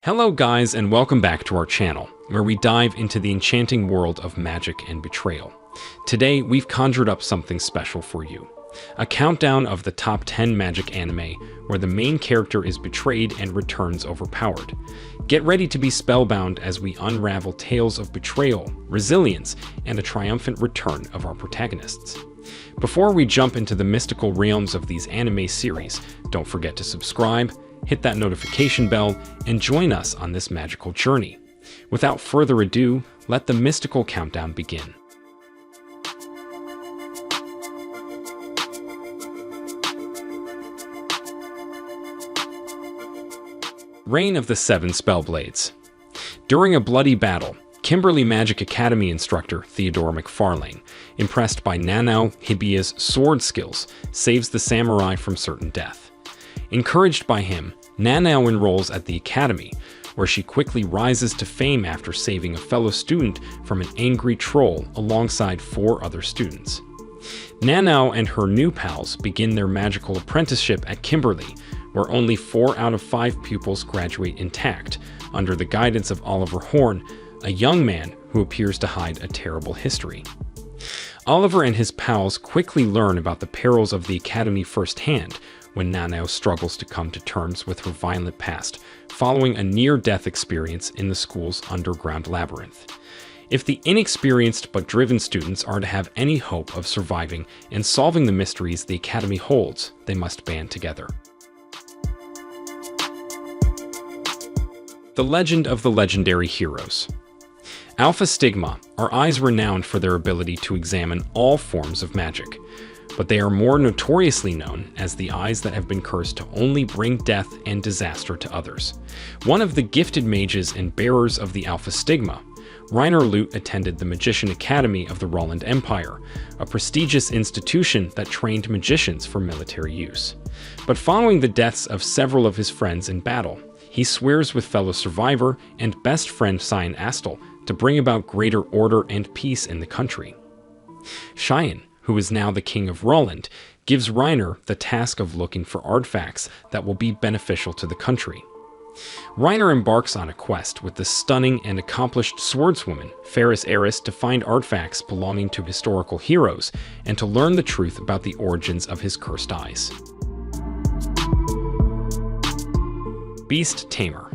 Hello guys, and welcome back to our channel, where we dive into the enchanting world of magic and betrayal. Today, we've conjured up something special for you. A countdown of the top 10 magic anime, where the main character is betrayed and returns overpowered. Get ready to be spellbound as we unravel tales of betrayal, resilience, and a triumphant return of our protagonists. Before we jump into the mystical realms of these anime series, don't forget to subscribe, hit that notification bell, and join us on this magical journey. Without further ado, let the mystical countdown begin. Reign of the Seven Spellblades. During a bloody battle, Kimberly Magic Academy instructor Theodore McFarlane, impressed by Nanao Hibiya's sword skills, saves the samurai from certain death. Encouraged by him, Nanao enrolls at the academy, where she quickly rises to fame after saving a fellow student from an angry troll alongside 4 other students. Nanao and her new pals begin their magical apprenticeship at Kimberly, where only 4 out of 5 pupils graduate intact, under the guidance of Oliver Horn, a young man who appears to hide a terrible history. Oliver and his pals quickly learn about the perils of the academy firsthand, when Nanao struggles to come to terms with her violent past, following a near-death experience in the school's underground labyrinth. If the inexperienced but driven students are to have any hope of surviving and solving the mysteries the academy holds, they must band together. The Legend of the Legendary Heroes. Alpha Stigma are eyes renowned for their ability to examine all forms of magic, but they are more notoriously known as the eyes that have been cursed to only bring death and disaster to others. One of the gifted mages and bearers of the Alpha Stigma, Reinhardt attended the Magician Academy of the Roland Empire, a prestigious institution that trained magicians for military use. But following the deaths of several of his friends in battle, he swears with fellow survivor and best friend Cyan Astel to bring about greater order and peace in the country. Cyan, who is now the king of Roland, gives Reinhardt the task of looking for artifacts that will be beneficial to the country. Reinhardt embarks on a quest with the stunning and accomplished swordswoman Ferris Eris to find artifacts belonging to historical heroes and to learn the truth about the origins of his cursed eyes. Beast Tamer.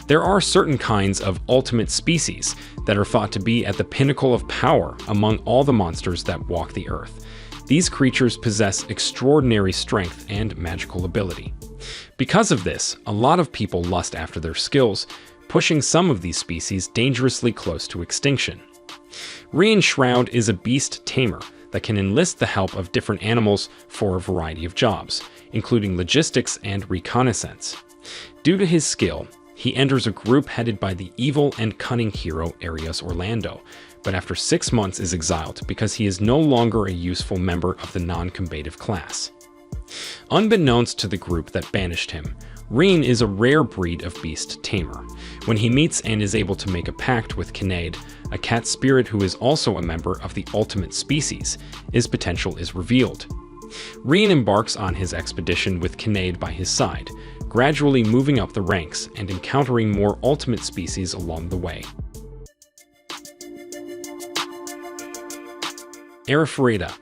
There are certain kinds of ultimate species that are thought to be at the pinnacle of power among all the monsters that walk the earth. These creatures possess extraordinary strength and magical ability. Because of this, a lot of people lust after their skills, pushing some of these species dangerously close to extinction. Reinhardt is a beast tamer that can enlist the help of different animals for a variety of jobs, including logistics and reconnaissance. Due to his skill, he enters a group headed by the evil and cunning hero Arias Orlando, but after 6 months is exiled because he is no longer a useful member of the non-combative class. Unbeknownst to the group that banished him, Rein is a rare breed of beast tamer. When he meets and is able to make a pact with Kinnaid, a cat spirit who is also a member of the ultimate species, his potential is revealed. Rein embarks on his expedition with Kinnaid by his side, gradually moving up the ranks and encountering more ultimate species along the way. Arifureta.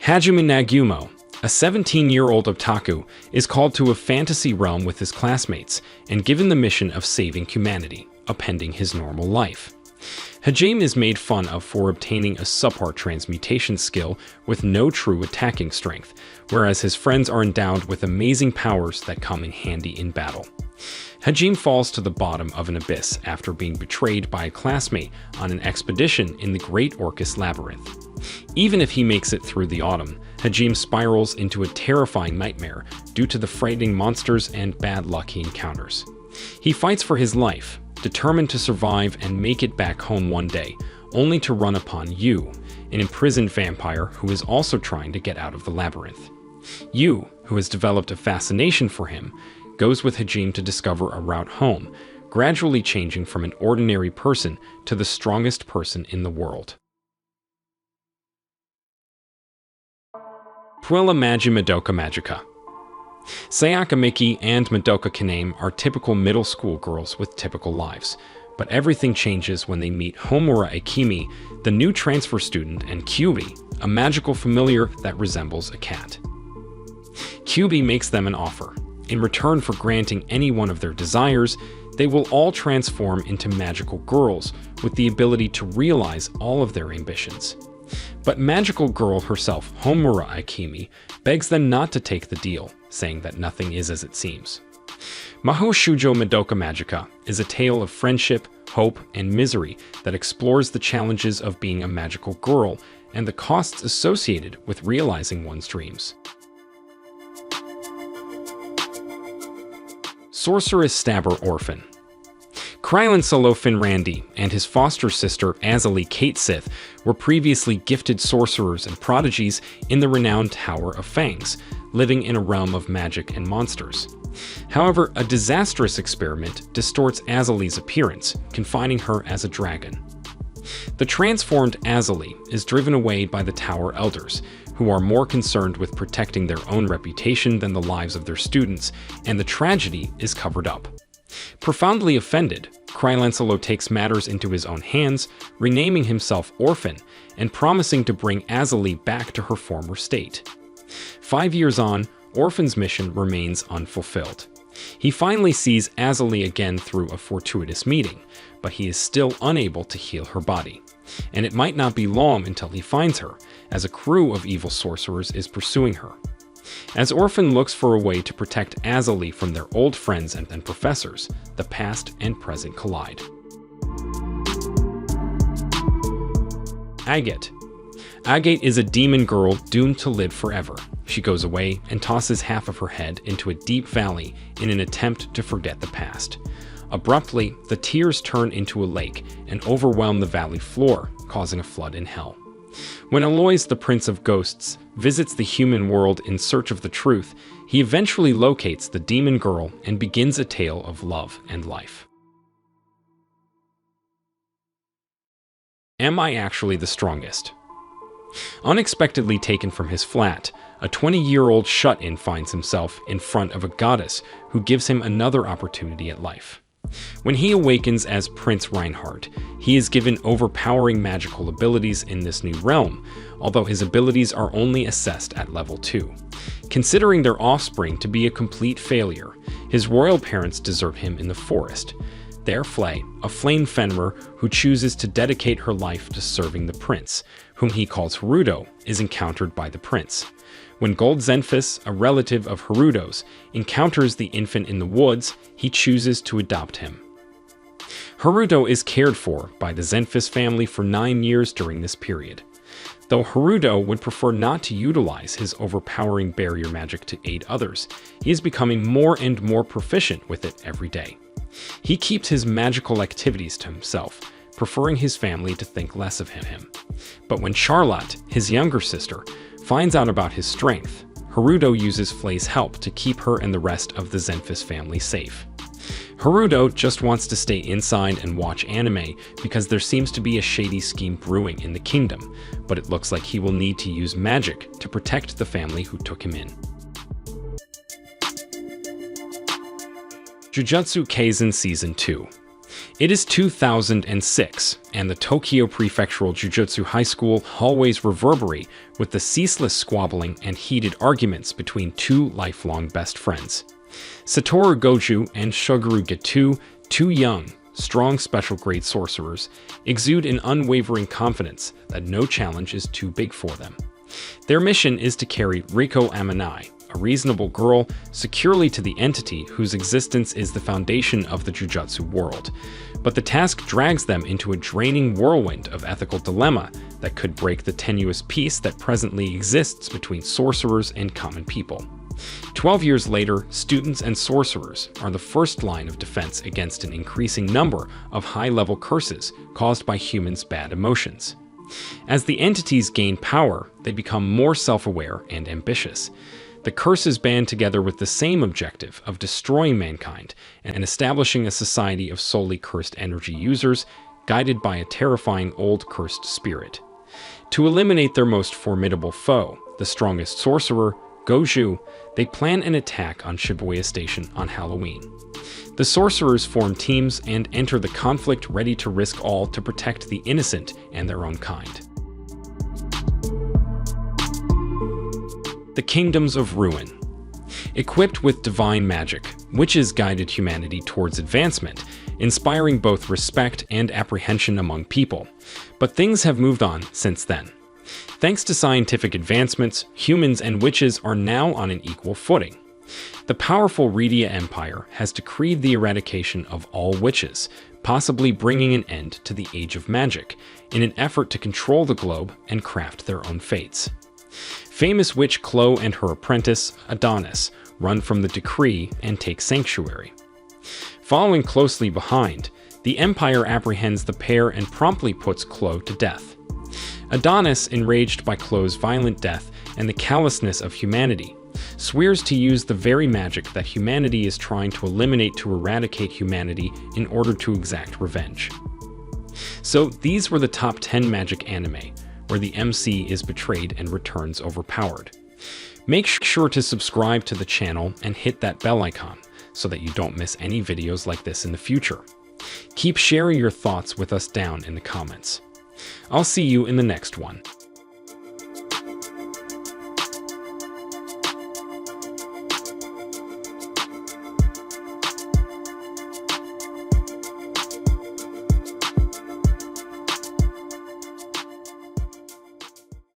Hajime Nagumo, a 17-year-old otaku, is called to a fantasy realm with his classmates and given the mission of saving humanity, appending his normal life. Hajime is made fun of for obtaining a subpar transmutation skill with no true attacking strength, whereas his friends are endowed with amazing powers that come in handy in battle. Hajime falls to the bottom of an abyss after being betrayed by a classmate on an expedition in the Great Orcus Labyrinth. Even if he makes it through the autumn, Hajime spirals into a terrifying nightmare due to the frightening monsters and bad luck he encounters. He fights for his life, determined to survive and make it back home one day, only to run upon Yu, an imprisoned vampire who is also trying to get out of the labyrinth. Yu, who has developed a fascination for him, goes with Hajime to discover a route home, gradually changing from an ordinary person to the strongest person in the world. Puella Madoka Magica. Sayaka Miki and Madoka Kaname are typical middle school girls with typical lives, but everything changes when they meet Homura Akemi, the new transfer student, and Kyubi, a magical familiar that resembles a cat. Kyubi makes them an offer. In return for granting any one of their desires, they will all transform into magical girls with the ability to realize all of their ambitions. But magical girl herself, Homura Akemi, begs them not to take the deal, saying that nothing is as it seems. Mahou Shoujo Madoka Magica is a tale of friendship, hope, and misery that explores the challenges of being a magical girl and the costs associated with realizing one's dreams. Sorcerer Orphan. Krylin Solofin Randy and his foster sister Azalee Kate Sith were previously gifted sorcerers and prodigies in the renowned Tower of Fangs, living in a realm of magic and monsters. However, a disastrous experiment distorts Azalee's appearance, confining her as a dragon. The transformed Azalee is driven away by the Tower Elders, who are more concerned with protecting their own reputation than the lives of their students, and the tragedy is covered up. Profoundly offended, Krylancelo takes matters into his own hands, renaming himself Orphen and promising to bring Azalee back to her former state. 5 years on, Orphen's mission remains unfulfilled. He finally sees Azalee again through a fortuitous meeting, but he is still unable to heal her body. And it might not be long until he finds her, as a crew of evil sorcerers is pursuing her. As Orphen looks for a way to protect Azalee from their old friends and professors, the past and present collide. Agate. Agate is a demon girl doomed to live forever. She goes away and tosses half of her head into a deep valley in an attempt to forget the past. Abruptly, the tears turn into a lake and overwhelm the valley floor, causing a flood in hell. When Aloys, the Prince of Ghosts, visits the human world in search of the truth, he eventually locates the demon girl and begins a tale of love and life. Am I actually the strongest? Unexpectedly taken from his flat, a 20-year-old shut-in finds himself in front of a goddess who gives him another opportunity at life. When he awakens as Prince Reinhardt, he is given overpowering magical abilities in this new realm, although his abilities are only assessed at level 2. Considering their offspring to be a complete failure, his royal parents desert him in the forest. There Flay, a flame Fenrir who chooses to dedicate her life to serving the prince, whom he calls Haruto, is encountered by the prince. When Gold Zenfis, a relative of Haruto's, encounters the infant in the woods, he chooses to adopt him. Haruto is cared for by the Zenfis family for 9 years during this period. Though Haruto would prefer not to utilize his overpowering barrier magic to aid others, he is becoming more and more proficient with it every day. He keeps his magical activities to himself, preferring his family to think less of him. But when Charlotte, his younger sister, finds out about his strength, Haruto uses Flay's help to keep her and the rest of the Zenfis family safe. Haruto just wants to stay inside and watch anime because there seems to be a shady scheme brewing in the kingdom, but it looks like he will need to use magic to protect the family who took him in. Jujutsu Kaisen Season 2. It is 2006, and the Tokyo Prefectural Jujutsu High School hallways reverberate with the ceaseless squabbling and heated arguments between two lifelong best friends. Satoru Goju and Shoguru Getu, two young, strong special-grade sorcerers, exude an unwavering confidence that no challenge is too big for them. Their mission is to carry Riko Amanai, a reasonable girl, securely to the entity whose existence is the foundation of the Jujutsu world. But the task drags them into a draining whirlwind of ethical dilemma that could break the tenuous peace that presently exists between sorcerers and common people. 12 years later, students and sorcerers are the first line of defense against an increasing number of high-level curses caused by humans' bad emotions. As the entities gain power, they become more self-aware and ambitious. The curses band together with the same objective of destroying mankind and establishing a society of solely cursed energy users, guided by a terrifying old cursed spirit. To eliminate their most formidable foe, the strongest sorcerer, Goju, they plan an attack on Shibuya Station on Halloween. The sorcerers form teams and enter the conflict ready to risk all to protect the innocent and their own kind. The Kingdoms of Ruin. Equipped with divine magic, witches guided humanity towards advancement, inspiring both respect and apprehension among people. But things have moved on since then. Thanks to scientific advancements, humans and witches are now on an equal footing. The powerful Redia Empire has decreed the eradication of all witches, possibly bringing an end to the Age of Magic, in an effort to control the globe and craft their own fates. Famous witch Chloe and her apprentice, Adonis, run from the decree and take sanctuary. Following closely behind, the Empire apprehends the pair and promptly puts Chloe to death. Adonis, enraged by Chloe's violent death and the callousness of humanity, swears to use the very magic that humanity is trying to eliminate to eradicate humanity in order to exact revenge. So these were the top 10 magic anime, where the MC is betrayed and returns overpowered. Make sure to subscribe to the channel and hit that bell icon so that you don't miss any videos like this in the future. Keep sharing your thoughts with us down in the comments. I'll see you in the next one.